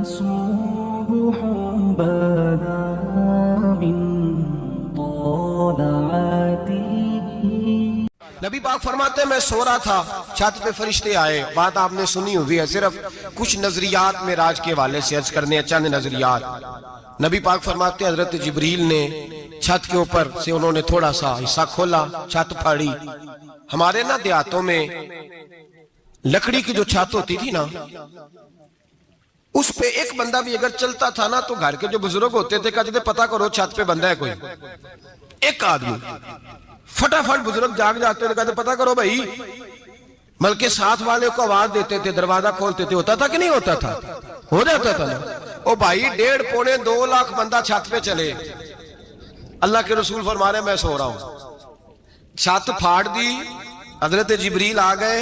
صبح بدا من طلعته. نبی پاک فرماتے ہیں میں سو رہا تھا، چھت پہ فرشتے آئے. بات آپ نے سنی ہوئی ہے، صرف کچھ نظریات معراج کے حوالے سے عرض کرنے ہیں، چند نظریات. نبی پاک فرماتے ہیں حضرت جبریل نے چھت کے اوپر سے انہوں نے تھوڑا سا حصہ کھولا، چھت پھاڑی. ہمارے نا دیہاتوں میں لکڑی کی جو چھت ہوتی تھی نا، اس پہ ایک بندہ بھی اگر چلتا تھا نا تو گھر کے جو بزرگ ہوتے تھے کہتے تھے پتہ کرو چھت پہ بندہ ہے کوئی. ایک آدمی فٹافٹ بزرگ جاگ جاتے تھے، کہتے پتہ کرو بھائی. بلکہ ساتھ والے کو آواز دیتے تھے، دروازہ کھولتے تھے. ہوتا تھا کہ نہیں ہوتا تھا؟ ہو جاتا تھا نا. او بھائی 1.5 پونے 2 لاکھ بندہ چھت پہ چلے. اللہ کے رسول فرما رہے ہیں میں سو رہا ہوں. چھت پھاڑ دی، حضرت جبریل آ گئے.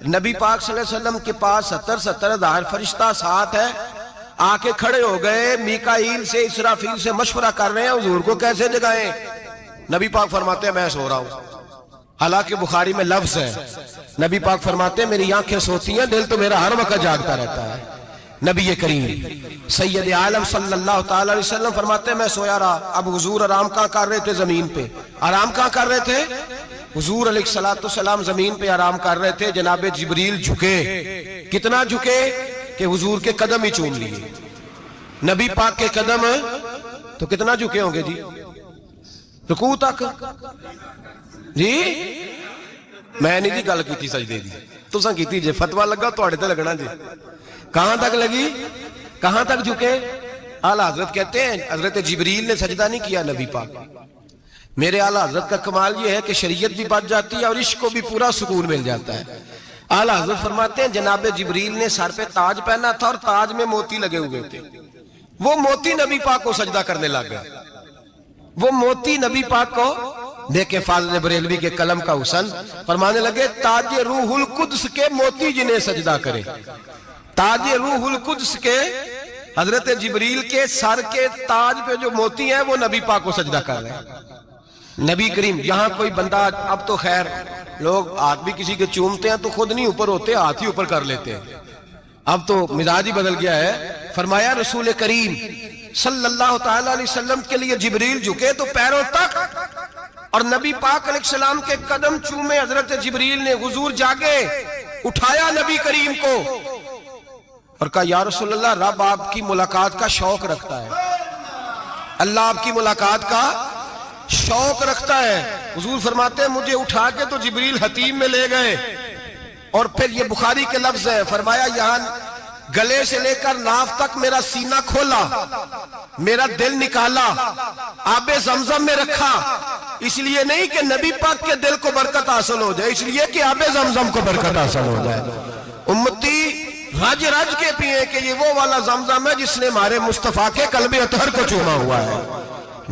نبی پاک صلی اللہ علیہ وسلم کے پاس 70 ہزار فرشتہ ساتھ ہے. آ کے کھڑے ہو گئے، میکائیل سے اسرافیل سے مشورہ کر رہے ہیں حضور کو کیسے جگائیں. نبی پاک فرماتے ہیں میں سو رہا ہوں. حالانکہ بخاری میں لفظ ہے، نبی پاک فرماتے ہیں میری آنکھیں سوتی ہیں، دل تو میرا ہر وقت جاگتا رہتا ہے. نبی کریم سید عالم صلی اللہ تعالی علیہ وسلم فرماتے ہیں میں سویا رہا. اب حضور آرام کہاں کر رہے تھے؟ زمین پہ. آرام کہاں کر رہے تھے؟ حضور علیہ السلام زمین پہ آرام کر رہے تھے. جناب جبریل جھکے. کتنا جھکے کہ حضور کے قدم ہی چوم لیے. نبی پاک کے قدم تو کتنا جھکے ہوں گے جی؟ رکوع تک. جی میں نہیں جی گل کی سجدے دی، تساں کیتی جے. فتویٰ لگا تواڈے تے لگنا جی. کہاں تک لگی؟ کہاں تک جھکے؟ اعلیٰ حضرت کہتے ہیں حضرت جبریل نے سجدہ نہیں کیا نبی پاک. میرے اعلیٰ حضرت کا کمال یہ ہے کہ شریعت بھی بچ جاتی ہے اور عشق کو بھی پورا سکون مل جاتا ہے. اعلیٰ حضرت فرماتے ہیں جناب جبریل نے سر پہ تاج پہنا تھا اور تاج میں موتی لگے ہوئے تھے. وہ موتی نبی پاک کو سجدہ کرنے لگ گئے. وہ موتی نبی پاک کو دیکھیں. فاضل بریلوی کے قلم کا حسن فرمانے لگے تاج روح القدس کے موتی جنہیں سجدہ کرے. تاج روح القدس کے حضرت جبریل کے سر کے تاج پہ جو موتی ہیں وہ نبی پاک کو سجدہ کر رہے ہیں. نبی کریم یہاں کوئی بندہ، اب تو خیر لوگ ہاتھ بھی کسی کے چومتے ہیں تو خود نہیں اوپر ہوتے، ہاتھ ہی اوپر کر لیتے ہیں. اب تو مزاج ہی بدل گیا ہے. فرمایا رسول کریم صلی اللہ تعالی علیہ وسلم کے لیے جبریل جھکے تو پیروں تک، اور نبی پاک علیہ السلام کے قدم چومے. حضرت جبریل نے حضور جاگے، اٹھایا نبی کریم کو اور کہا یا رسول اللہ رب آپ کی ملاقات کا شوق رکھتا ہے. اللہ آپ کی ملاقات کا شوق رکھتا ہے. حضور فرماتے ہیں مجھے اٹھا کے تو جبریل حتیم میں لے گئے. اور پھر یہ بخاری کے لفظ ہے، فرمایا یہاں گلے سے لے کر ناف تک میرا سینہ کھولا، میرا دل نکالا، آب زمزم میں رکھا. اس لیے نہیں کہ نبی پاک کے دل کو برکت حاصل ہو جائے، اس لیے کہ آب زمزم کو برکت حاصل ہو جائے. امتی رج رج کے پیئے کہ یہ وہ والا زمزم ہے جس نے ہمارے مصطفیٰ کے قلب اطہر کو چوما ہوا ہے.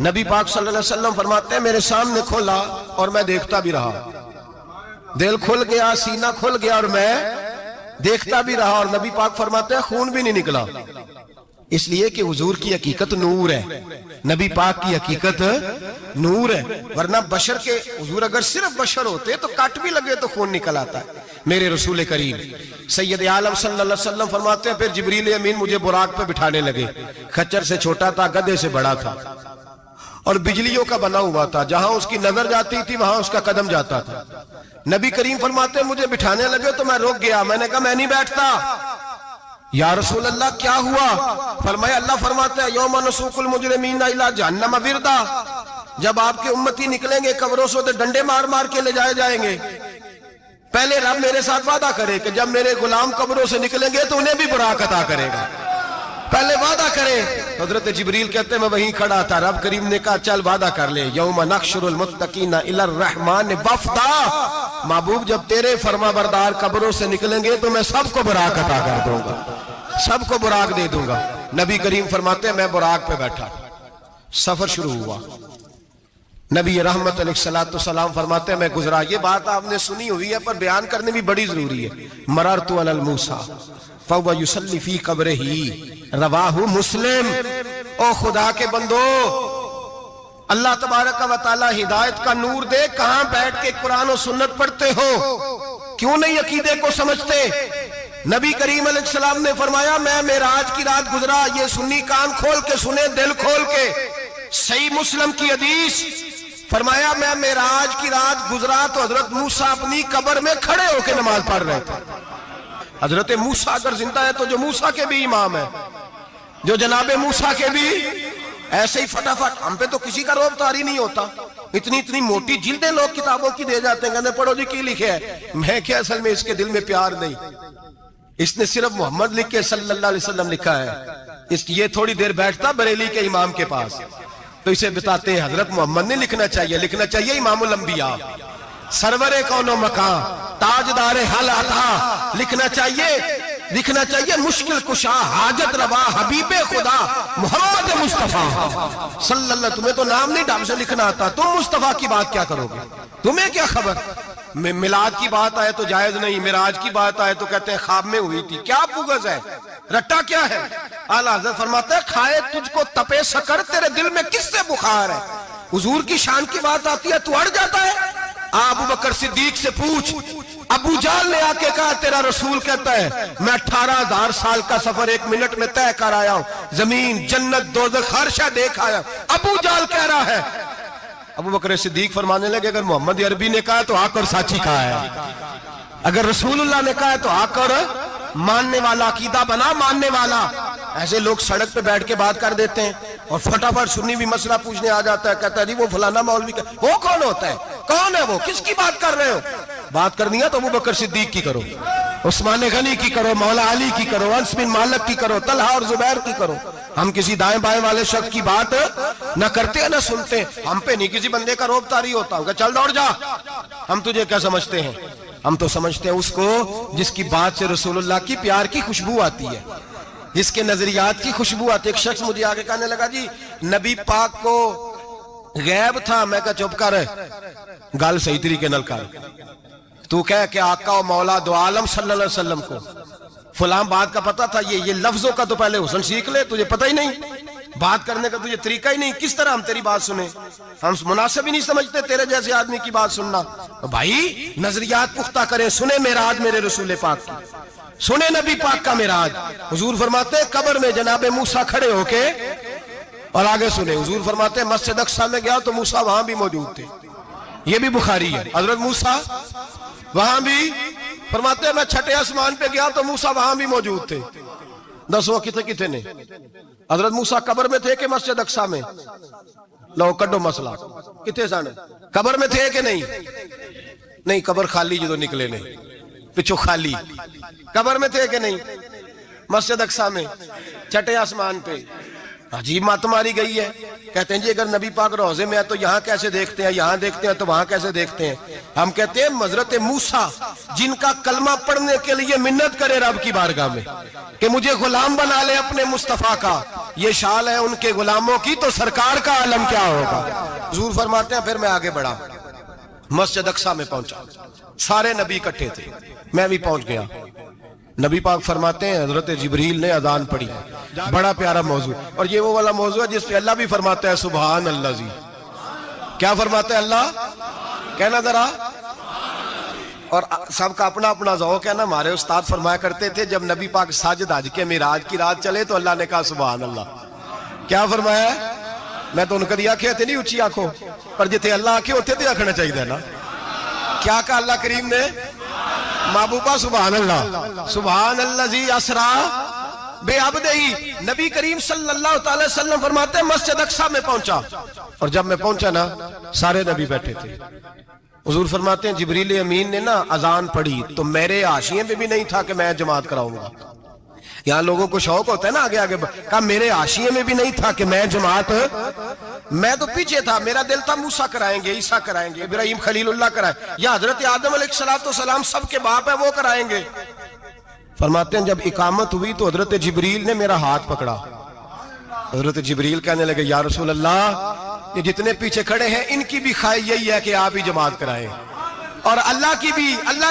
نبی پاک صلی اللہ علیہ وسلم فرماتے ہیں میرے سامنے کھولا اور میں دیکھتا بھی رہا. دل کھل گیا، سینہ کھل گیا اور میں دیکھتا بھی رہا. اور نبی پاک فرماتے ہیں خون بھی نہیں نکلا، اس لیے کہ حضور کی حقیقت نور ہے. نبی پاک کی حقیقت نور ہے. ورنہ بشر کے حضور اگر صرف بشر ہوتے تو کٹ بھی لگے تو خون نکل آتا ہے. میرے رسول کریم سید عالم صلی اللہ علیہ وسلم فرماتے ہیں پھر جبریل امین مجھے براق پہ بٹھانے لگے. خچر سے چھوٹا تھا، گدھے سے بڑا تھا اور بجلیوں کا بنا ہوا تھا. جہاں اس کی نظر جاتی تھی وہاں اس کا قدم جاتا تھا. نبی کریم فرماتے ہیں مجھے بٹھانے لگے تو میں رک گیا. میں نے کہا میں نہیں بیٹھتا. یا رسول اللہ کیا ہوا؟ فرمایا اللہ فرماتا ہے یوم نسوق المجرمین الی جہنم وردا. جب آپ کے امتی نکلیں گے قبروں سے تو ڈنڈے مار مار کے لے جائے جائیں گے. پہلے رب میرے ساتھ وعدہ کرے کہ جب میرے غلام قبروں سے نکلیں گے تو انہیں بھی براق عطا کرے گا. پہلے وعدہ کرے. حضرت جبریل کہتے ہیں میں وہیں کھڑا تھا. رب کریم نے کہا چل وعدہ کر لے. یوم نحشر المتقین الی الرحمن وفدا. محبوب جب تیرے فرما بردار قبروں سے نکلیں گے تو میں سب کو براق عطا کر دوں گا، سب کو براق دے دوں گا. نبی کریم فرماتے ہیں میں براق پہ بیٹھا. سفر شروع ہوا. نبی رحمت علیہ السلام فرماتے ہیں میں گزرا. یہ بات آپ نے سنی ہوئی ہے پر بیان کرنے بھی بڑی ضروری ہے. مررت علی الموسیٰ فَوَّ يُسَلِّ فِي قَبْرِهِ رواہ مسلم. او خدا کے بندو، اللہ تبارک و تعالی ہدایت کا نور دے. کہاں بیٹھ کے قرآن و سنت پڑھتے ہو؟ کیوں نہیں عقیدے کو سمجھتے؟ نبی کریم علیہ السلام نے فرمایا میں معراج کی رات گزرا، یہ سنی کان کھول کے سنے، دل کھول کے، صحیح مسلم کی حدیث، فرمایا میں معراج کی رات گزرا تو حضرت موسیٰ اپنی قبر میں کھڑے ہو کے نماز پڑھ رہے تھے۔ حضرت موسیٰ اگر زندہ ہے تو جو موسیٰ کے بھی امام ہے، جو جناب موسیٰ کے بھی ایسے ہی فٹافٹ، ہم پہ تو کسی کا روب طاری نہیں ہوتا، اتنی موٹی جلدیں لوگ کتابوں کی دے جاتے ہیں، کہتے ہیں پڑھو جی کی لکھے ہے، میں کیا اصل میں اس کے دل میں پیار نہیں، اس نے صرف محمد لکھ کے صلی اللہ علیہ وسلم لکھا ہے، یہ تھوڑی دیر بیٹھتا بریلی کے امام کے پاس تو اسے بتاتے ہیں حضرت محمد نے لکھنا چاہیے امام الانبیاء، سرور کون و مکان، تاجدار حل عطا، لکھنا چاہیے مشکل کشا، حاجت روا، حبیب خدا محمد مصطفیٰ صلی اللہ۔ تمہیں تو نام نہیں ڈھنگ سے لکھنا آتا، تم مصطفیٰ کی بات کیا کرو گے؟ تمہیں کیا خبر؟ میلاد کی بات آئے تو جائز نہیں، معراج کی بات آئے تو کہتے ہیں خواب میں ہوئی تھی، کیا بغض ہے، رٹا کیا ہے؟ اعلیٰ حضرت فرماتے ہیں کھائے تجھ کو تپے سکر، تیرے دل میں کس سے بخار ہے؟ حضور کی شان کی بات آتی ہے تو اڑ جاتا ہے؟ ابو بکر صدیق سے پوچھ، ابو جہل نے آ کے کہا تیرا رسول کہتا ہے میں 18,000 سال کا سفر 1 منٹ میں طے کر آیا ہوں، زمین جنت دوزخ ہر شے دیکھ آیا، ابو جہل کہہ رہا ہے۔ ابو بکر صدیق فرمانے لگے اگر محمد عربی نے کہا تو آ کر سچی کہا ہے، اگر رسول اللہ نے کہا ہے تو آ کر ماننے والا، عقیدہ بنا ماننے والا۔ ایسے لوگ سڑک پہ بیٹھ کے بات کر دیتے ہیں اور فٹافٹ سنی بھی مسئلہ پوچھنے آ جاتا ہے، کہتا ہے جی وہ فلانا مولوی کا، وہ کون ہوتا ہے، کون ہے وہ، کس کی بات کر رہے ہو؟ بات کرنی ہے تو ابو بکر صدیق کی کرو، عثمان غنی کی کرو، مولا علی کی کرو، انس بن مالک کی کرو، طلحہ اور زبیر کی کرو۔ ہم کسی دائیں بائیں والے شخص کی بات نہ کرتے ہیں نہ سنتے، ہم پہ نہیں کسی بندے کا روب طاری ہوتا ہوگا چل دوڑ جا، ہم تجھے کیا سمجھتے ہیں؟ ہم تو سمجھتے ہیں اس کو جس کی بات سے رسول اللہ کی پیار کی خوشبو آتی ہے، جس کے نظریات کی خوشبو آتی ہے۔ ایک شخص مجھے آگے کہنے لگا جی نبی پاک کو غیب تھا، میں کہا چپ کر، گل صحیح طریقے نال کر، تو کہہ کہ آقا و مولا دو عالم صلی اللہ علیہ وسلم کو فلاں بات کا پتہ تھا، یہ لفظوں کا تو پہلے حسن سیکھ لے، تجھے پتہ ہی نہیں، بات کرنے کا تجھے طریقہ ہی نہیں، کس طرح ہم تیری بات سنیں؟ ہم مناسب ہی نہیں سمجھتے تیرے جیسے آدمی کی بات سننا۔ بھائی نظریات پختہ کریں، سنیں معراج میرے رسول پاک کی، سنیں نبی پاک کا معراج۔ حضور فرماتے ہیں قبر میں جناب موسیٰ کھڑے ہو کے، اور آگے سنیں حضور فرماتے ہیں مسجد اقصیٰ میں گیا تو موسیٰ وہاں بھی موجود تھے، یہ بھی بخاری ہے، حضرت موسیٰ وہاں بھی، فرماتے ہیں میں چھٹے آسمان پہ گیا تو موسیٰ وہاں بھی موجود تھے۔ دسو کتنے نے حضرت موسیٰ قبر میں تھے کہ مسجد اقصیٰ میں؟ لو کڈو مسئلہ، کتنے سن قبر میں تھے کہ نہیں؟ نہیں، قبر خالی جدو نکلے نے پچھو خالی، قبر میں تھے کہ نہیں؟ مسجد اقصیٰ میں چھٹے آسمان پہ۔ عجیب مات ماری گئی ہے، کہتے ہیں جی اگر نبی پاک روضے میں ہے تو یہاں کیسے دیکھتے ہیں، یہاں دیکھتے ہیں تو وہاں کیسے دیکھتے ہیں؟ ہم کہتے ہیں حضرت موسیٰ جن کا کلمہ پڑھنے کے لیے منت کرے رب کی بارگاہ میں کہ مجھے غلام بنا لے اپنے مصطفیٰ کا، یہ شال ہے ان کے غلاموں کی، تو سرکار کا عالم کیا ہوگا؟ حضور فرماتے ہیں پھر میں آگے بڑھا، مسجد اقصیٰ میں پہنچا، سارے نبی اکٹھے تھے، میں بھی پہنچ گیا۔ نبی پاک فرماتے ہیں حضرت جبریل نے اذان پڑھی، بڑا پیارا موضوع، اور یہ وہ والا موضوع ہے جس پہ اللہ بھی فرماتا ہے سبحان اللہ جی، کیا فرماتا ہے اللہ؟ کہنا ذرا، اور سب کا اپنا اپنا ذوق ہے نا۔ ہمارے استاد فرمایا کرتے تھے جب نبی پاک ساجد حج کے معراج کی رات چلے تو اللہ نے کہا سبحان اللہ، کیا فرمایا؟ میں تو ان کو دیا کہ نہیں اچھی آنکھوں پر جتنے اللہ آنکھیں ہوتے تھے آنکھنا چاہیے نا، کیا کہا اللہ کریم نے؟ محبوبہ سبحان اللہ، سبحان الذی اسرا بعبدہ۔ نبی کریم صلی اللہ تعالی وسلم فرماتے ہیں مسجد اقصیٰ میں پہنچا، اور جب میں پہنچا نا سارے نبی بیٹھے تھے۔ حضور فرماتے ہیں جبریل امین نے نا اذان پڑھی تو میرے حاشیے میں بھی نہیں تھا کہ میں جماعت کراؤں گا، یہاں لوگوں کو شوق ہوتا ہے نا آگے آگے، کہا میرے حاشیے میں بھی نہیں تھا کہ میں جماعت، میں تو پیچھے تھا، میرا دل تھا موسیٰ کرائیں گے، عیسیٰ کرائیں گے، ابراہیم خلیل اللہ کرائیں، یا حضرت آدم علیہ السلام سب کے باپ ہے وہ کرائیں گے۔ فرماتے ہیں جب اقامت ہوئی تو حضرت جبریل نے میرا ہاتھ پکڑا، حضرت جبریل کہنے لگے یا رسول اللہ یہ جتنے پیچھے کھڑے ہیں ان کی بھی خواہش یہی ہے کہ آپ ہی جماعت کرائیں، اور اللہ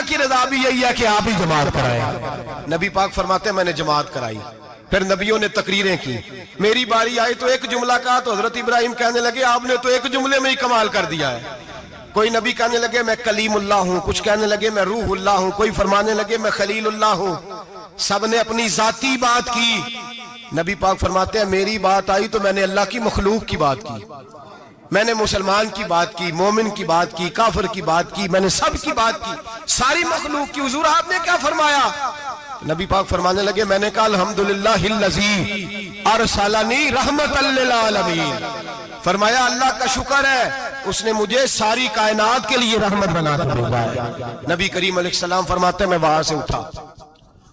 کی رضا بھی یہی ہے کہ آپ ہی جماعت کرائیں۔ نبی پاک فرماتے ہیں میں نے جماعت کرائی، پھر نبیوں نے تقریریں کی، میری باری آئی تو ایک جملہ کہا تو حضرت ابراہیم کہنے لگے آپ نے تو ایک جملے میں ہی کمال کر دیا ہے۔ کوئی نبی کہنے لگے میں کلیم اللہ ہوں، کچھ کہنے لگے میں روح اللہ ہوں، کوئی فرمانے لگے میں خلیل اللہ ہوں۔ سب نے اپنی ذاتی بات کی. نبی پاک فرماتے ہیں میری بات آئی تو میں نے اللہ کی مخلوق کی بات کی, میں نے مسلمان کی بات کی, مومن کی بات کی, کافر کی بات کی, میں نے سب کی بات کی, ساری مخلوق کی. حضور آپ نے کیا فرمایا؟ نبی پاک فرمانے لگے میں نے کہا الحمدللہ الذی ارسلنی رحمت للعالمین. فرمایا اللہ کا شکر ہے اس نے مجھے ساری کائنات کے لیے رحمت بنا کر بھیجا ہے. نبی کریم علیہ السلام فرماتے ہیں میں وہاں سے اٹھا,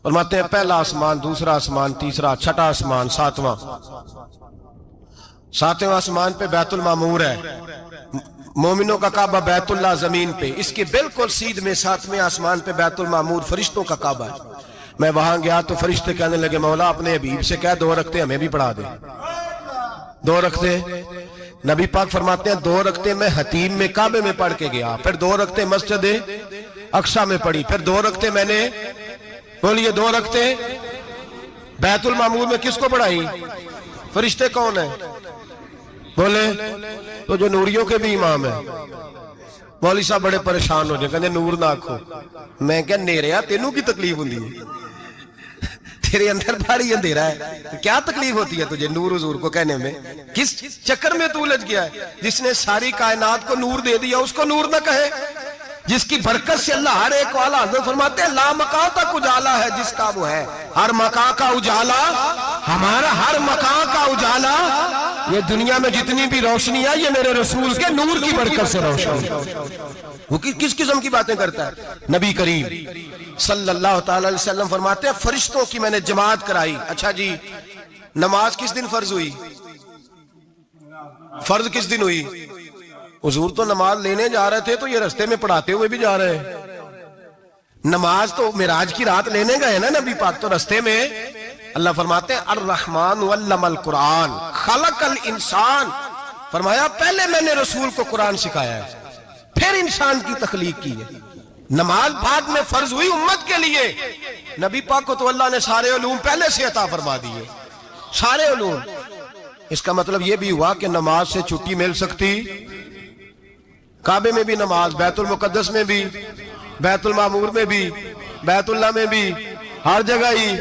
فرماتے ہیں پہلا آسمان, دوسرا آسمان, تیسرا, چھٹا آسمان, ساتواں آسمان پہ بیت المعمور ہے, مومنوں کا کعبہ بیت اللہ زمین پہ, اس کے بالکل سیدھ میں ساتویں آسمان پہ بیت المعمور فرشتوں کا کعبہ ہے. میں وہاں گیا تو فرشتے کہنے لگے مولا اپنے حبیب سے کہہ 2 رکعتیں ہمیں بھی پڑھا دے. 2 رکعتیں. نبی پاک فرماتے ہیں 2 رکعتیں میں حتیم میں کعبے میں پڑھ کے گیا, پھر 2 رکعتیں مسجد اقصی میں پڑھی, پھر 2 رکعتیں میں نے, بولیے 2 رکعتیں بیت المعمور میں کس کو پڑھائی؟ فرشتے کون ہیں بولے؟ تو جو نوریوں کے بھی امام ہیں. مولوی صاحب بڑے پریشان ہو جائیں, کہنے نور نہ آکھو. میں کہ نیریا تینوں کی تکلیف ہوندی ہے, تیرے اندر بھاری اندھیرا ہے, کیا تکلیف ہوتی ہے تجھے نور حضور کو کہنے میں؟ کس چکر میں تو الجھ گیا ہے؟ جس نے ساری کائنات کو نور دے دیا اس کو نور نہ کہے, جس کی برکت سے اللہ ہر ایک والا. حضرت فرماتے ہیں لا مکان تک اجالا ہے جس کا وہ ہے, ہر مکان کا اجالا ہمارا, ہر مکان کا اجالا. یہ دنیا میں جتنی بھی روشنی ہے یہ میرے رسول کے نور کی برکت سے روشن. وہ کس قسم کی باتیں کرتا ہے؟ نبی کریم صلی اللہ تعالی علیہ وسلم فرماتے ہیں فرشتوں کی میں نے جماعت کرائی. اچھا جی, نماز کس دن فرض ہوئی؟ فرض کس دن ہوئی؟ حضور تو نماز لینے جا رہے تھے تو یہ رستے میں پڑھاتے ہوئے بھی جا رہے ہیں. نماز تو معراج کی رات لینے گئے نا نبی پاک, تو رستے میں اللہ فرماتے ہیں الرحمن علم القرآن خلق الانسان. فرمایا پہلے میں نے رسول کو قرآن سکھایا ہے, پھر انسان کی تخلیق کی ہے. نماز بعد میں فرض ہوئی امت کے لیے. نبی پاک کو تو اللہ نے سارے علوم پہلے سے عطا فرما دیے, سارے علوم. اس کا مطلب یہ بھی ہوا کہ نماز سے چھٹی مل سکتی, کعبے میں بھی نماز, بیت المقدس میں بھی, بیت المعمور میں بھی, بیت اللہ میں بھی, ہر جگہ ہی.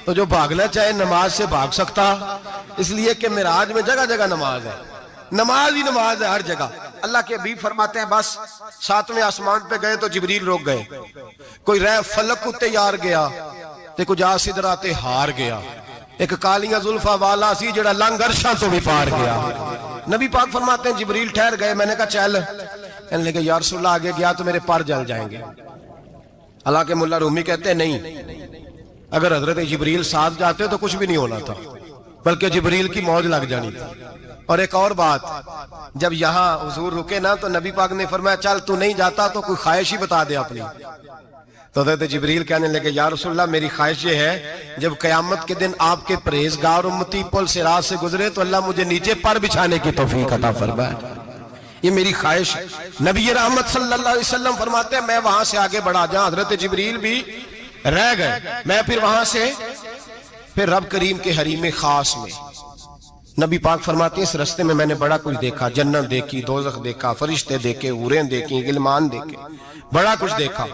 تو جو بھاگنا چاہے نماز سے بھاگ سکتا, اس لیے کہ معراج میں جگہ جگہ نماز ہے, نماز ہی نماز ہے ہر جگہ. اللہ کے حبیب فرماتے ہیں بس 7ویں آسمان پہ گئے تو جبریل روک گئے, کوئی رہ فلک کو تیار گیا تے کچھ سدرا تے ہار گیا, ایک کالیاں زلفا والا سی جڑا لنگ عرشاں تو بھی پار گیا. نبی پاک فرماتے ہیں جبریل ٹھہر گئے, میں نے کہا چل, کہنے لگے یا رسول اللہ آگے گیا تو میرے پر جل جائیں گے. اللہ کے ملا رومی کہتے ہیں نہیں, اگر حضرت جبریل ساتھ جاتے تو کچھ بھی نہیں ہونا تھا, بلکہ جبریل کی موج لگ جانی تھی. اور ایک اور بات, جب یہاں حضور رکے نا تو نبی پاک نے فرمایا چل تو نہیں جاتا تو کوئی خواہش ہی بتا دے اپنی. تو حضرت جبریل کہنے لگے یا رسول اللہ میری خواہش یہ ہے جب قیامت کے دن آپ کے پرہیزگار امتی پل صراط سے گزرے تو اللہ مجھے نیچے پر بچھانے کی توفیق عطا فرمائے, یہ میری خواہش. نبی رحمت صلی اللہ علیہ وسلم فرماتے ہیں میں وہاں سے آگے بڑھا جاؤں, حضرت جبریل بھی رہ گئے, میں پھر وہاں سے پھر رب کریم کے حریم خاص میں. نبی پاک فرماتے ہیں اس رستے میں نے بڑا کچھ دیکھا, جنت دیکھی, دوزخ دیکھا, فرشتے دیکھے, حوریں دیکھی, غلمان دیکھے, بڑا کچھ دیکھا.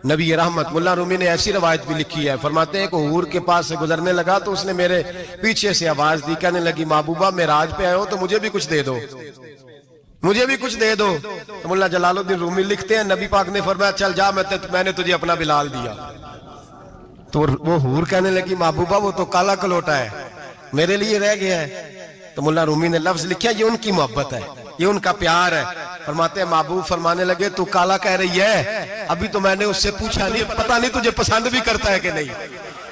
نبی رحمت ملا رومی نے ایسی روایت بھی لکھی ہے, فرماتے ہیں کہ حور کے پاس سے گزرنے لگا تو اس نے میرے پیچھے سے آواز دی, کہنے لگی محبوبہ معراج پہ آئے ہو تو مجھے بھی کچھ دے دو, مجھے بھی کچھ دے دو. تو ملا جلال الدین رومی لکھتے ہیں نبی پاک نے فرمایا چل جا, میں نے تجھے اپنا بلال دیا. تو وہ حور کہنے لگی محبوبہ وہ تو کالا کلوٹا ہے, میرے لیے رہ گیا ہے. تو ملا رومی نے لفظ لکھا یہ ان کی محبت ہے, یہ ان کا پیار ہے. فرماتے ہیں محبوب فرمانے لگے تو کالا کہہ رہی ہے, ابھی تو میں نے اس سے پوچھا نہیں, پتہ نہیں تجھے پسند بھی کرتا ہے کہ نہیں,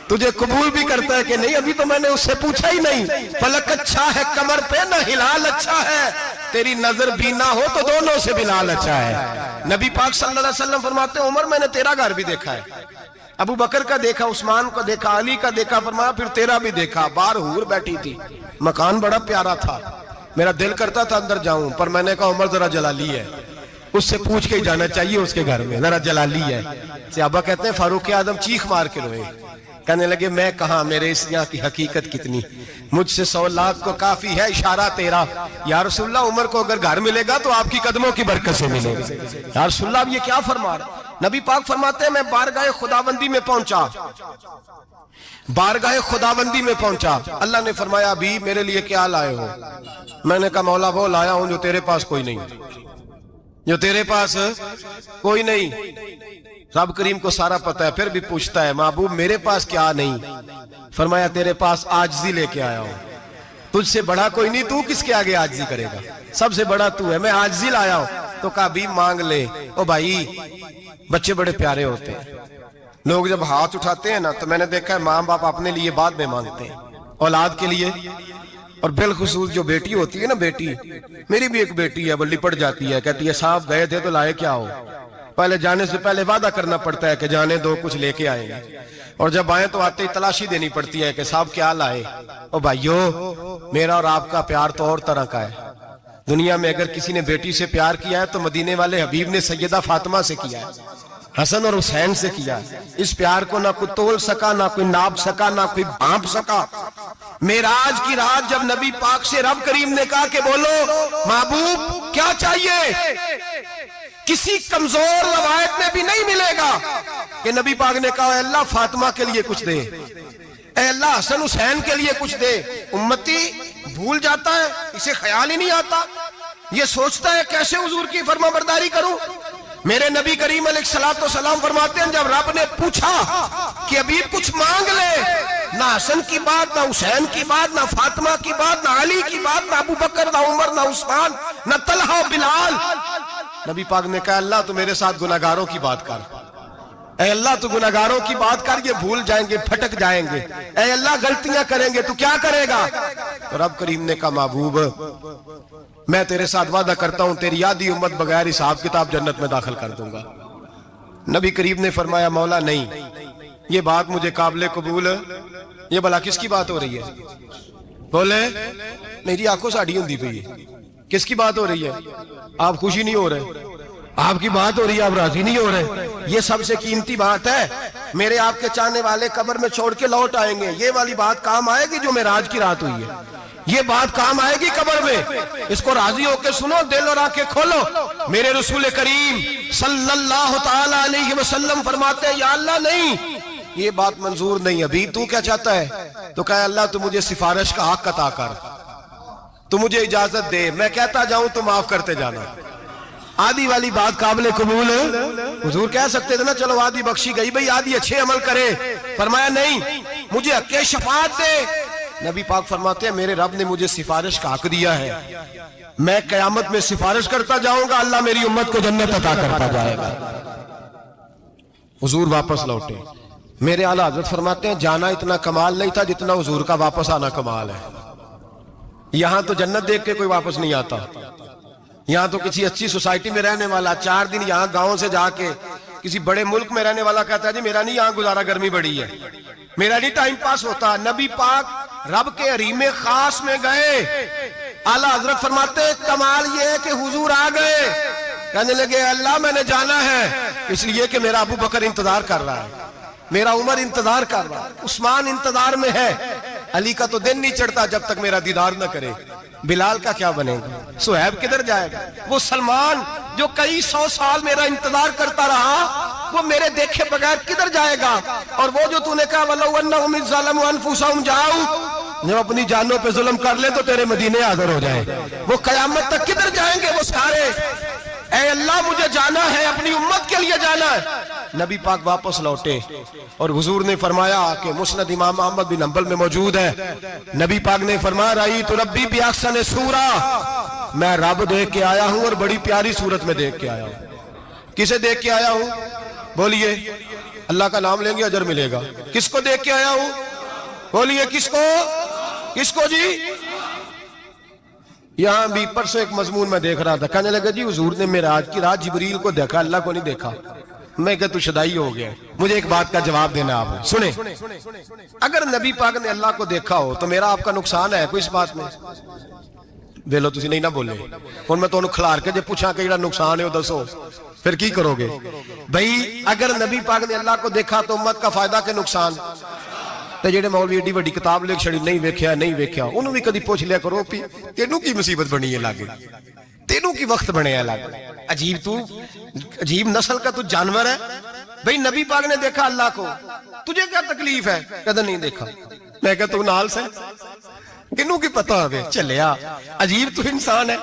تجھے قبول بھی کرتا ہے کہ نہیں, ابھی تو میں نے اس سے پوچھا ہی نہیں. فلک اچھا ہے کمر پہ نہ ہلال اچھا ہے, تیری نظر بھی نہ ہو تو دونوں سے بلال اچھا ہے. نبی پاک صلی اللہ علیہ وسلم فرماتے ہیں عمر میں نے تیرا گھر بھی دیکھا ہے, ابو بکر کا دیکھا, عثمان کا دیکھا, علی کا دیکھا, فرمایا پھر تیرا بھی دیکھا. باہر حور بیٹھی تھی, مکان بڑا پیارا تھا, میرا دل کرتا تھا اندر جاؤں, پر میں نے کہا عمر ذرا جلالی ہے, اس سے پوچھ کے ہی جانا چاہیے اس کے گھر میں, ذرا جلالی ہے. صحابہ کہتے ہیں فاروق اعظم چیخ مار کے روئے, کہنے لگے میں کہاں, میرے اس یہاں کی حقیقت کتنی, مجھ سے 100 لاکھ کو کافی ہے اشارہ تیرا. یا رسول اللہ عمر کو اگر گھر ملے گا تو آپ کی قدموں کی برکت سے ملے گا. یا رسول اللہ اب یہ کیا فرما رہا, نبی پاک فرماتے ہیں میں بارگاہ خداوندی میں پہنچا، بارگاہ خداوندی میں پہنچا، اللہ نے فرمایا ابھی میرے لیے کیا لائے ہو؟ میں نے کہا مولا وہ لایا ہوں جو تیرے پاس کوئی نہیں، جو تیرے پاس کوئی نہیں۔ رب کریم کو سارا پتہ ہے، پھر بھی پوچھتا ہے محبوب میرے پاس کیا نہیں؟ فرمایا تیرے پاس عاجزی لے کے آیا ہوں، تجھ سے بڑا کوئی نہیں، تو کس کے آگے عاجزی کرے گا، سب سے بڑا تو ہے، میں عاجزی لایا ہوں۔ تو کہا بھی مانگ لے۔ او بھائی بچے بڑے پیارے ہوتے ہیں، لوگ جب ہاتھ اٹھاتے ہیں نا تو میں نے دیکھا ہے ماں باپ اپنے لیے بعد میں مانگتے ہیں، اولاد کے لیے، اور بالخصوص جو بیٹی ہوتی ہے نا، بیٹی میری بھی ایک بیٹی ہے، وہ لپٹ جاتی ہے، کہتی ہے صاحب گئے تھے تو لائے کیا ہو؟ پہلے جانے سے پہلے وعدہ کرنا پڑتا ہے کہ جانے دو کچھ لے کے آئیں گے، اور جب آئیں تو آتے ہی تلاشی دینی پڑتی ہے کہ صاحب کیا لائے۔ او بھائیو میرا اور آپ کا پیار تو اور طرح کا ہے، دنیا میں اگر کسی نے بیٹی سے پیار کیا ہے تو مدینے والے حبیب نے سیدہ فاطمہ سے کیا ہے، حسن اور حسین سے کیا۔ اس پیار کو نہ کوئی تول سکا، نہ کوئی ناپ سکا، نہ کوئی بھانپ سکا۔ معراج کی رات جب نبی پاک سے رب کریم نے کہا کہ بولو محبوب کیا چاہیے، کسی کمزور روایت میں بھی نہیں ملے گا کہ نبی پاک نے کہا اے اللہ فاطمہ کے لیے کچھ دے، اے اللہ حسن حسین کے لیے کچھ دے۔ امتی بھول جاتا ہے، اسے خیال ہی نہیں آتا، یہ سوچتا ہے کیسے حضور کی فرما برداری کروں۔ میرے نبی کریم علیہ السلام فرماتے ہیں جب رب نے پوچھا کہ ابھی کچھ مانگ لے، نہ حسن کی بات، نہ حسین کی بات، نہ فاطمہ کی بات، نہ علی کی بات، نہ ابو بکر، نہ عمر، نہ عثمان، نہ طلحہ بلال، نبی پاک نے کہا اللہ تو میرے ساتھ گناہگاروں کی بات کر، اے اللہ تو گناہگاروں کی بات کر، یہ بھول جائیں گے، پھٹک جائیں گے، اے اللہ غلطیاں کریں گے تو کیا کرے گا؟ تو رب کریم نے کہا محبوب میں تیرے ساتھ وعدہ کرتا ہوں تیری آدھی امت بغیر حساب کتاب جنت میں داخل کر دوں گا۔ نبی کریم نے فرمایا مولا نہیں، یہ بات مجھے قابل قبول ہے، یہ بھلا کس کی بات ہو رہی ہے؟ بولے میری آنکھوں ساڑھی ہوندی پئی ہے، کس کی بات ہو رہی ہے؟ آپ خوشی نہیں ہو رہے، آپ کی بات ہو رہی ہے، آپ راضی نہیں ہو رہے، یہ سب سے قیمتی بات ہے۔ میرے آپ کے چاہنے والے قبر میں چھوڑ کے لوٹ آئیں گے، یہ والی بات کام آئے گی جو معراج کی رات ہوئی ہے، یہ بات کام آئے گی قبر میں، اس کو راضی ہو کے سنو، دل اور آنکھیں کھولو۔ میرے رسول کریم صلی اللہ تعالی علیہ وسلم فرماتے ہیں یا اللہ نہیں، یہ بات منظور نہیں، ابھی تو کیا چاہتا ہے؟ تو کہا اللہ تو مجھے سفارش کا حق عطا کر، تو مجھے اجازت دے، میں کہتا جاؤں تو معاف کرتے جانا۔ آدھی والی بات قابل قبول ہے، حضور کہہ سکتے تھے نا چلو آدھی بخشی گئی بھئی آدھی اچھے عمل کرے، فرمایا نہیں مجھے حق شفاعت دے۔ نبی پاک فرماتے ہیں میرے رب نے مجھے سفارش کا حق دیا ہے، میں قیامت میں سفارش کرتا جاؤں گا، اللہ میری امت کو جنت عطا کرتا جائے گا۔ حضور واپس لوٹے، میرے اعلیٰ حضرت فرماتے ہیں جانا اتنا کمال نہیں تھا جتنا حضور کا واپس آنا کمال ہے۔ یہاں تو جنت دیکھ کے کوئی واپس نہیں آتا، یہاں تو کسی اچھی سوسائٹی میں رہنے والا 4 دن یہاں گاؤں سے جا کے کسی بڑے ملک میں رہنے والا کہتا ہے جی میرا نہیں یہاں گزارا، گرمی بڑی ہے، میرا نہیں ٹائم پاس ہوتا۔ نبی پاک رب کے حریم خاص میں گئے، اعلیٰ حضرت فرماتے ہیں کمال یہ ہے کہ حضور آ گئے، کہنے لگے اللہ میں نے جانا ہے اس لیے کہ میرا ابو بکر انتظار کر رہا ہے، میرا عمر انتظار کر رہا ہے، عثمان انتظار میں ہے، علی کا تو دن نہیں چڑھتا جب تک میرا دیدار نہ کرے، بلال کا کیا بنے گا، صہیب کدھر جائے گا، وہ سلمان جو کئی 100 سال میرا انتظار کرتا رہا وہ میرے دیکھے بغیر کدھر جائے گا، اور وہ جو تو نے کہا وَلَوْ أَنَّهُمْ إِذْ ظَلَمُوا أَنفُسَهُمْ جَاءُوا، جب اپنی جانوں پہ ظلم کر لے تو تیرے مدینے حاضر ہو جائیں، وہ قیامت تک کدھر جائیں گے وہ سارے؟ اے اللہ مجھے جانا ہے، اپنی امت کے لیے جانا ہے۔ نبی پاک واپس لوٹے اور حضور نے فرمایا کہ مسند امام احمد بن حنبل میں موجود ہے، نبی پاک نے فرمایا رأیت ربی بأحسن صورہ، میں رب دیکھ کے آیا ہوں اور بڑی پیاری صورت میں دیکھ کے آیا ہوں۔ کسے دیکھ کے آیا ہوں؟ بولیے، اللہ کا نام لیں گے اجر ملے گا۔ کس کو دیکھ کے آیا ہوں؟ بولیے کس کو؟ کس کو جی؟ یہاں بھی پرسوں ایک مضمون میں دیکھ رہا تھا، کہنے لگا جی حضور نے معراج کی رات جبریل کو دیکھا، اللہ کو نہیں دیکھا۔ میں کہا تو شدائی ہو گیا، مجھے ایک بات کا جواب دینا آپ سنیں، اگر نبی پاک نے اللہ کو دیکھا ہو تو میرا آپ کا نقصان ہے کوئی اس بات میں؟ ویلو تسی نہیں نہ بولے، اور میں تو کھلار کے جب پوچھا کہ یہ نقصان ہے وہ دسو، پھر کی کرو گے؟ بھئی اگر نبی پاک نے اللہ کو دیکھا تو امت کا فائدہ کے نقصان؟ تے جڑے مولوی ایڈی وڈی کتاب لکھ چھڑی نہیں ویکھیا نہیں ویکھیا، انہوں بھی کدی پوچھ لیا کرو تینوں کی مصیبت بنی ہے لاگے، تینوں کی وقت بنے الگ. عجیب نسل کا تو جانور ہے بھئی. نبی پاک نے دیکھا اللہ کو, تجھے کیا تکلیف ہے؟ کہتا نہیں دیکھا. میں کہتا ہوں نال سے کنوں کی پتہ ہوئے چلیا. عجیب تو انسان ہے.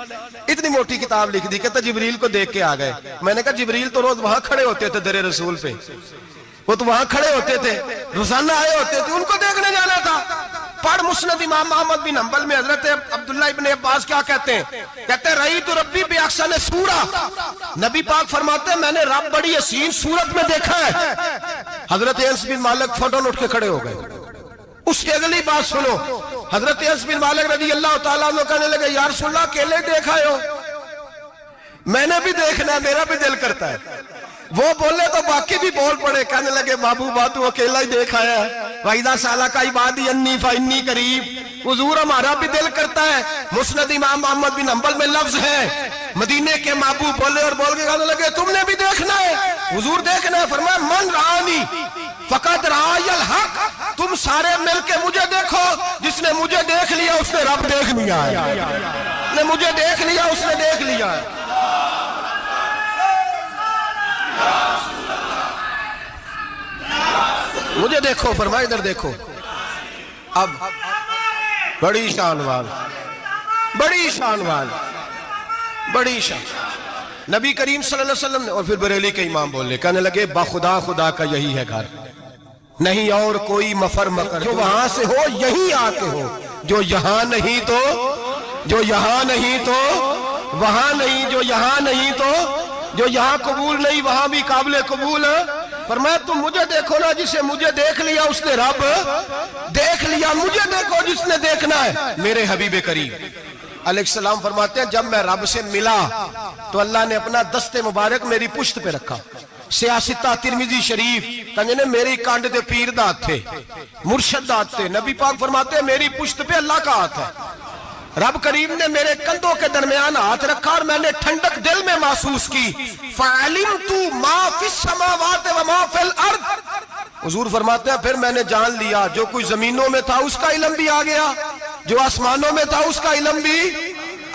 اتنی موٹی کتاب لکھ دی, کہتا جبریل کو دیکھ کے آ گئے. میں نے کہا جبریل تو روز وہاں کھڑے ہوتے تھے در رسول پہ, وہ تو وہاں کھڑے ہوتے تھے, روزانہ آئے ہوتے تھے, ان کو دیکھنے جانا تھا. پڑھ مسند امام احمد بن حنبل میں حضرت عبداللہ ابن عباس کیا کہتے ہیں؟ کہتے ہیں رأیت ربی بأحسن سورہ. نبی پاک فرماتے ہیں میں نے رب بڑی حسین صورت میں دیکھا ہے. حضرت انس بن مالک فوراً اٹھ کے کھڑے ہو گئے. اس کی اگلی بات سنو, حضرت انس بن مالک رضی اللہ تعالیٰ عنہ کہنے لگے یا رسول اللہ اکیلے دیکھا ہو؟ میں نے بھی دیکھنا ہے, میرا بھی دل کرتا ہے. وہ بولے تو باقی بھی بول پڑے, کہنے لگے محبوبہ تو اکیلا ہی دیکھا ہے. وَإِذَا سَأَلَكَ عِبَادِي عَنِّي فَإِنِّي قَرِيبٌ. حضور ہمارا بھی دل کرتا ہے. مسند امام احمد بن حنبل میں لفظ ہے, مدینے کے محبوب بولے اور بول کے کہنے لگے تم نے بھی دیکھنا ہے؟ حضور دیکھنا ہے. فرمایا من رآنی فقط رآی الحق. تم سارے مل کے مجھے دیکھو, جس نے مجھے دیکھ لیا اس نے رب دیکھ لیا ہے. نے مجھے دیکھ لیا اس نے دیکھ لیا ہے. مجھے دیکھو, فرمایا ادھر دیکھو. اب بڑی شان وال, بڑی شان وال, بڑی شان. نبی کریم صلی اللہ علیہ وسلم نے, اور پھر بریلی کے امام بولے, کہنے لگے باخدا خدا کا یہی ہے گھر, نہیں اور کوئی مفر مکر. جو وہاں سے ہو یہی آتے ہو, جو یہاں نہیں تو, جو یہاں نہیں تو وہاں نہیں, جو یہاں نہیں تو, جو یہاں قبول نہیں وہاں بھی قابل قبول. فرمایا تم مجھے دیکھو نا, جسے مجھے دیکھ لیا اس نے رب دیکھ لیا. مجھے دیکھو جس نے دیکھنا ہے میرے حبیب کریم علیہ السلام. فرماتے ہیں جب میں رب سے ملا تو اللہ نے اپنا دست مبارک میری پشت پہ رکھا. سیاستہ ترمذی شریف کہنے میری کانڈ دے پیر دات تھے, مرشد دات تھے. نبی پاک فرماتے ہیں میری پشت پہ اللہ کا ہاتھ ہے. رب کریم نے میرے کندھوں کے درمیان ہاتھ رکھا اور میں نے ٹھنڈک دل میں محسوس کی. فَعَلِمْتُ مَا فِي السَّمَاوَاتِ وَمَا فِي الْأَرْضِ. حضور فرماتے ہیں پھر میں نے جان لیا جو کچھ زمینوں میں تھا اس کا علم بھی آ گیا, جو آسمانوں میں تھا اس کا علم بھی.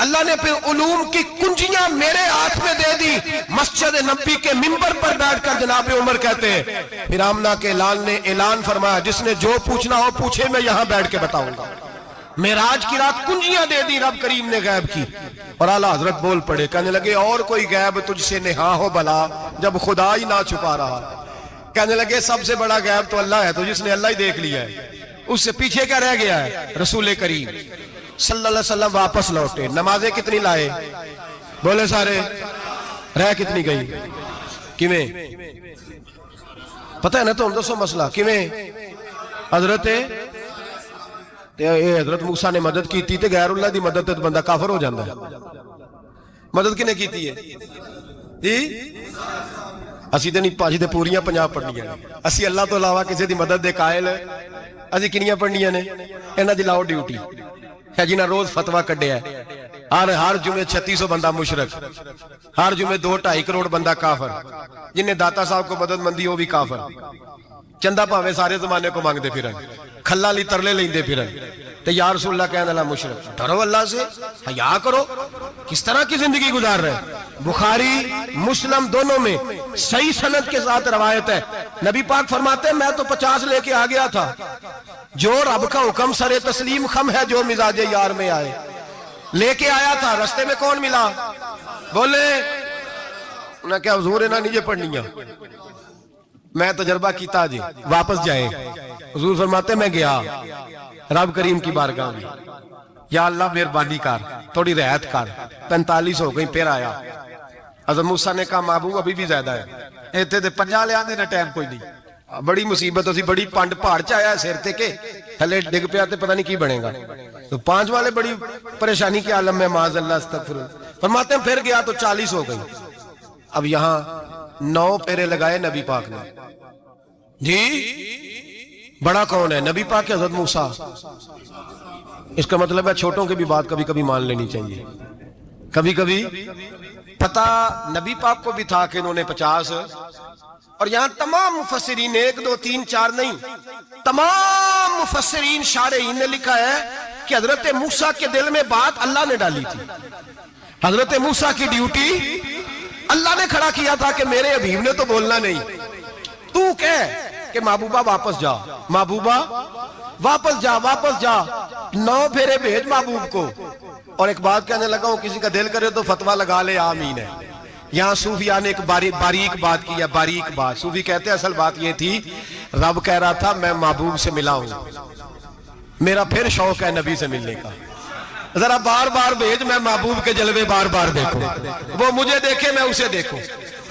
اللہ نے پھر علوم کی کنجیاں میرے ہاتھ میں دے دی. مسجد نبی کے منبر پر بیٹھ کر جناب عمر کہتے ہیں پھر آمنہ کے لال نے اعلان فرمایا جس نے جو پوچھنا ہو پوچھے, میں یہاں بیٹھ کے بتاؤں گا. معراج کی رات کنجیاں دے دی رب کریم نے غیب کی. اور اعلیٰ حضرت بول پڑے, کہنے لگے اور کوئی غیب تجھ سے نہا ہو بلا جب خدا ہی نہ چھپا رہا. کہنے لگے سب سے بڑا غیب تو اللہ ہے, تو جس نے اللہ ہی دیکھ لیا ہے اس سے پیچھے کیا رہ گیا ہے. رسول کریم صلی اللہ علیہ وسلم واپس لوٹے. نمازیں کتنی لائے بولے سارے, رہ کتنی گئی کیویں پتہ ہے نا؟ تو ہم دسو مسئلہ کیویں. حضرت موسیٰ نے مدد کی تھی, غیر اللہ دی مدد تے بندہ کافر ہو جاندہ ہے. مدد کنے کی تھی ہے اسی تے نہیں پانچ دے پوریاں 50 پڑھنیاں نے. اسی اللہ تو علاوہ کسی دی مدد دے قائل اسی کنیاں پڑھنیاں نے. انہاں دی لاؤ ڈیوٹی ہے جنہاں روز فتوہ کڈیا ہے. ہر جمعے 3600 بندہ مشرک, ہر جمعے 2-2.5 کروڑ بندہ کافر, جنہیں داتا صاحب کو مدد مندی ہو بھی کافر. چندہ پاوے سارے زمانے کو مانگ دے پھرن, کھلا لی ترلے لیں دے پھرن. تو یا رسول اللہ کہنے اللہ مشرک. ڈرو اللہ سے, حیا کرو. کس طرح کی زندگی گزار رہے ہیں؟ بخاری مسلم دونوں میں صحیح سند کے ساتھ روایت ہے. نبی پاک فرماتے ہیں میں تو 50 لے کے آ گیا تھا. جو رب کا حکم سر تسلیم خم ہے, جو مزاج یار میں آئے لے کے آیا تھا. رستے میں کون ملا بولے, انہیں کیا حضور انہیں نیجے پڑھنیاں, میں تجربہ کیتا جی واپس جائیں. حضور فرماتے میں گیا رب کریم کی بارگاہ میں, یا اللہ مہربانی کر تھوڑی رعایت کر. 45 ہو گئی پھر آیا. حضرت موسیٰ نے کہا محبوب ابھی بھی زیادہ ہے, ایتے دے 50 لے آنے نہ ٹائم کوئی نہیں. بڑی مصیبت اسی, بڑی پانڈ پہاڑ چایا سیر تے کے تھلے ڈگ پیا تے پتہ نہیں کی بنے گا. تو 5 والے بڑی پریشانی کے عالم میں معاذ اللہ استغفر. فرماتے ہیں پھر گیا تو 40 ہو گئی. اب یہاں 9 پھیرے لگائے نبی پاک نے. جی بڑا کون ہے؟ نبی پاک حضرت موسیٰ. اس کا مطلب ہے چھوٹوں کی بھی بات کبھی کبھی مان لینی چاہیے. کبھی کبھی پتہ نبی پاک کو بھی تھا کہ انہوں نے 50. اور یہاں تمام مفسرین 1 2 3 4 نہیں, تمام مفسرین شارحین نے لکھا ہے کہ حضرت موسیٰ کے دل میں بات اللہ نے ڈالی تھی حضرت موسیٰ کی ڈیوٹی اللہ نے کھڑا کیا تھا کہ میرے حبیب نے تو بولنا نہیں، تو کہہ کہ محبوبہ واپس جا، محبوبہ واپس جا، واپس جا، 9 پھیرے بھیج محبوب کو۔ اور ایک بات کہنے لگا ہوں، کسی کا دل کرے تو فتویٰ لگا لے، آمین ہے۔ یہاں صوفیاء نے ایک باریک بات کی ہے، باریک بات۔ صوفی کہتے ہیں اصل بات یہ تھی، رب کہہ رہا تھا میں محبوب سے ملا ہوں، میرا پھر شوق ہے نبی سے ملنے کا، ذرا بار بار بھیج، میں محبوب کے جلوے بار بار دیکھوں، وہ مجھے دیکھے میں اسے دیکھوں،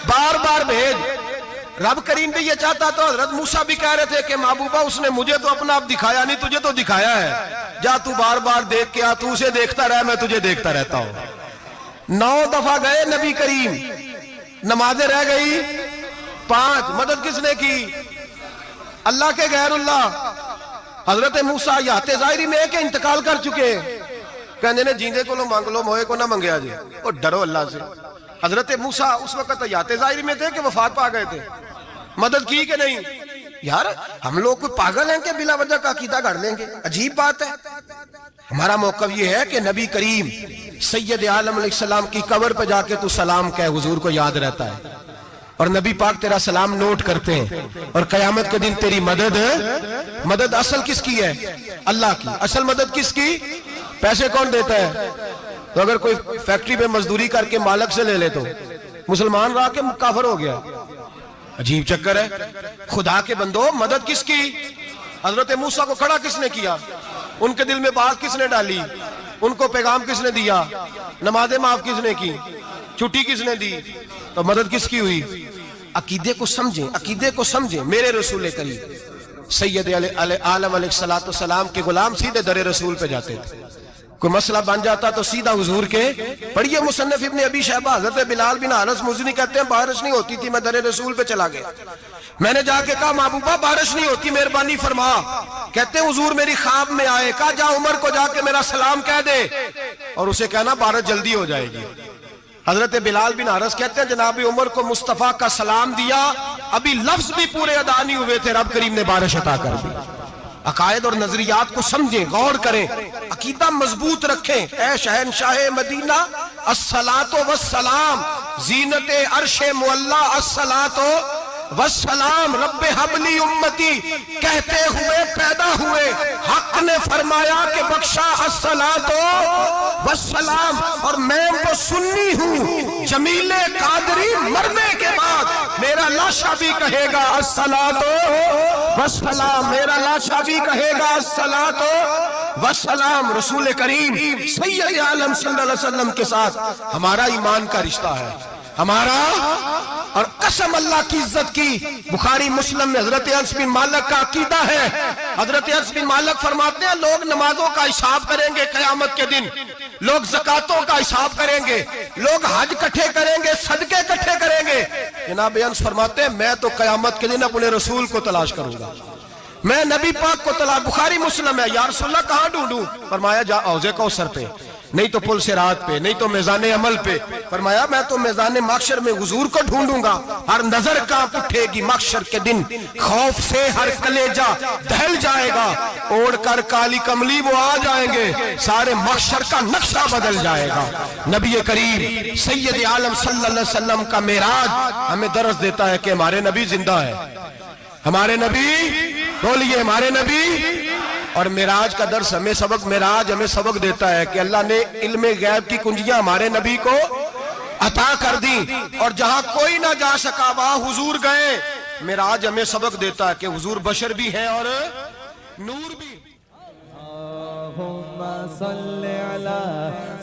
بار بار بھیج۔ رب کریم بھی یہ چاہتا تو حضرت موسیٰ بھی کہہ رہے تھے کہ محبوبہ اس نے مجھے تو اپنا اب دکھایا نہیں، تجھے تو دکھایا ہے، جا تو بار بار دیکھ کے آ، تو اسے دیکھتا رہ، میں تجھے دیکھتا رہتا ہوں۔ 9 دفعہ گئے نبی کریم، نمازیں رہ گئی 5، مدد کس نے کی؟ اللہ کے غیر اللہ۔ حضرت موسیٰ یات ظاہری میں کہ انتقال کر چکے، کہنے نے جیندے کو لو مانگ لو، موئے کو نہ منگیا جی، اور ڈرو اللہ سے۔ حضرت موسیٰ اس وقت یات ظاہری میں تھے کہ وفات پا گئے تھے، مدد کی کہ نہیں؟ یار ہم لوگ کوئی پاگل ہیں کہ بلا وجہ کا عقیدہ گھڑ لیں گے؟ عجیب بات ہے۔ ہمارا موقف یہ ہے کہ نبی کریم سید عالم علیہ السلام کی قبر پہ جا کے تو سلام کہے، حضور کو یاد رہتا ہے، اور نبی پاک تیرا سلام نوٹ کرتے ہیں، اور قیامت کے دن تیری مدد اصل کس کی ہے؟ اللہ کی۔ اصل مدد کس کی؟ پیسے کون دیتا ہے؟ تو اگر کوئی فیکٹری پہ مزدوری کر کے مالک سے لے لے تو مسلمان رہا کے کافر ہو گیا، عجیب چکر ہے۔ خدا کے بندو، مدد کس کی؟ حضرت موسیٰ کو کھڑا کس نے کیا؟ ان کے دل میں بات کس نے ڈالی؟ ان کو پیغام کس نے دیا؟ نمازیں معاف کس نے کی؟ چھٹی کس نے دی؟ تو مدد کس کی ہوئی؟ عقیدے کو سمجھیں، عقیدے کو سمجھیں۔ میرے رسول کریم سید عالم علیہ السلام کے غلام سیدھے در رسول پہ جاتے تھے، کوئی مسئلہ بن جاتا تو سیدھا حضور کے۔ پڑھیے مصنف ابن ابی شیبہ، حضرت بلال بن حارث مزنی کہتے ہیں بارش نہیں ہوتی تھی، میں در رسول پہ چلا گیا، میں نے جا کے کہا محبوبہ بارش نہیں ہوتی، مہربانی فرما۔ کہتے ہیں حضور میری خواب میں آئے، کہا جا عمر کو جا کے میرا سلام کہہ دے، اور اسے کہنا بارش جلدی ہو جائے گی۔ حضرت بلال بن حارث کہتے ہیں جناب عمر کو مصطفیٰ کا سلام دیا، ابھی لفظ بھی پورے ادا نہیں ہوئے تھے، رب کریم نے بارش عطا کر دی۔ عقائد اور نظریات کو سمجھیں، غور کریں، عقیدہ مضبوط رکھیں۔ اے شہنشاہ مدینہ الصلاۃ والسلام، زینت عرش معلی الصلاۃ والسلام، رب حبلی امتی کہتے ہوئے پیدا ہوئے، حق نے فرمایا کہ بخشا الصلاۃ والسلام، اور میں وہ سنی ہوں جمیل قادری مرنے کے بعد میرا لاشا بھی کہے گا الصلاۃ والسلام، میرا لاشا بھی کہے گا الصلاۃ والسلام۔ رسول کریم سید عالم صلی اللہ علیہ وسلم کے ساتھ ہمارا ایمان کا رشتہ ہے، ہمارا، اور قسم اللہ کی عزت کی، بخاری مسلم میں حضرت انس بن مالک کا عقیدہ ہے۔ حضرت انس بن مالک فرماتے ہیں لوگ نمازوں کا حساب کریں گے قیامت کے دن، لوگ زکاتوں کا حساب کریں گے، لوگ حج کٹھے کریں گے، صدقے کٹھے کریں گے۔ جناب انس فرماتے ہیں میں تو قیامت کے دن اپنے رسول کو تلاش کروں گا، میں نبی پاک کو تلاش۔ بخاری مسلم ہے، یا رسول اللہ کہاں ڈھونڈوں؟ فرمایا جا حوض کوثر پہ، نہیں تو پل صراط پہ، نہیں تو میزان عمل پہ۔ فرمایا میں تو میزان محشر میں حضور کو ڈھونڈوں گا، ہر نظر کانپ اٹھے گی محشر کے دن، خوف سے ہر کلیجہ دہل جائے گا، اوڑھ کر کالی کملی وہ آ جائیں گے، سارے محشر کا نقشہ بدل جائے گا۔ نبی کریم سید عالم صلی اللہ علیہ وسلم کا معراج ہمیں درس دیتا ہے کہ ہمارے نبی زندہ ہے، ہمارے نبی، بولیے ہمارے نبی۔ اور معراج کا درس ہمیں سبق، معراج ہمیں سبق دیتا ہے کہ اللہ نے علم غیب کی کنجیاں ہمارے نبی کو عطا کر دی، اور جہاں کوئی نہ جا سکا وہاں حضور گئے۔ معراج ہمیں سبق دیتا ہے کہ حضور بشر بھی ہے اور نور بھی۔ اللہم صلی علی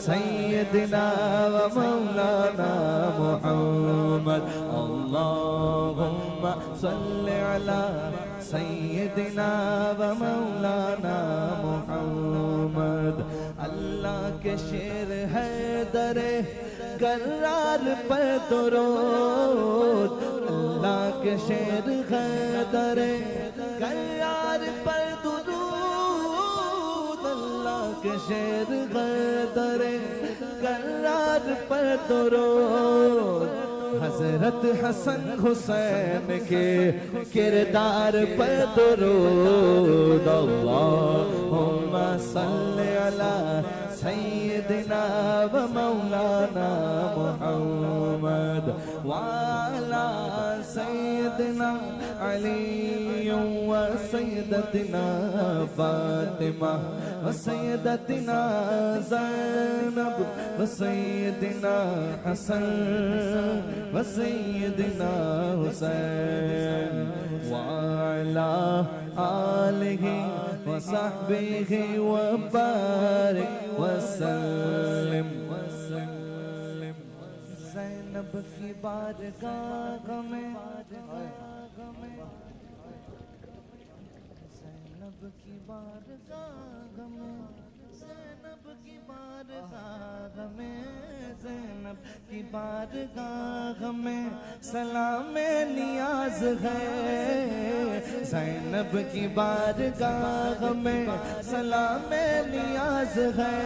سیدنا و مولانا محمد، اللہم صلی علی سیدنا و مولانا محمد۔ اللہ کے شیر ہے در کرار پر درود، اللہ کے شیر ہے در کرار پر درود، اللہ کے شیر ہے در کرار پر درود۔ حضرت حسن حسین کے کردار پر درود، اللہم صلی علی سید سيدنا ومولانا محمد وعلى سيدنا علي وسيدتنا فاطمة وسيدتنا زينب وسيدنا حسن وسيدنا حسين وعلى آله وصحبه وبارك وسلم زینب کی بارگاہ میں زینب کی بارگاہ میں زینب کی بارگاہ میں زینب کی بارگاہ میں سلام نیاز ہے زینب کی بارگاہ میں سلام نیاز ہے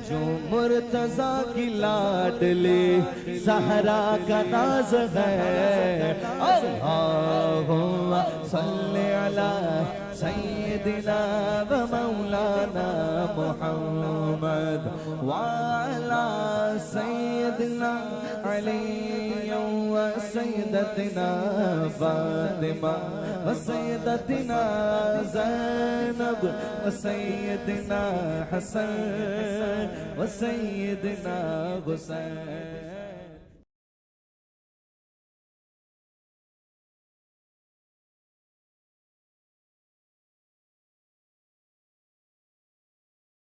جو مرتضیٰ کی لاڈلی زہرا کا ناز ہے اللہم صلی علی سیدنا و مولانا محمد وعلی سیدنا علی و سیدتنا فاطمہ و سیدتنا زینب و سیدنا حسن و سیدنا حسین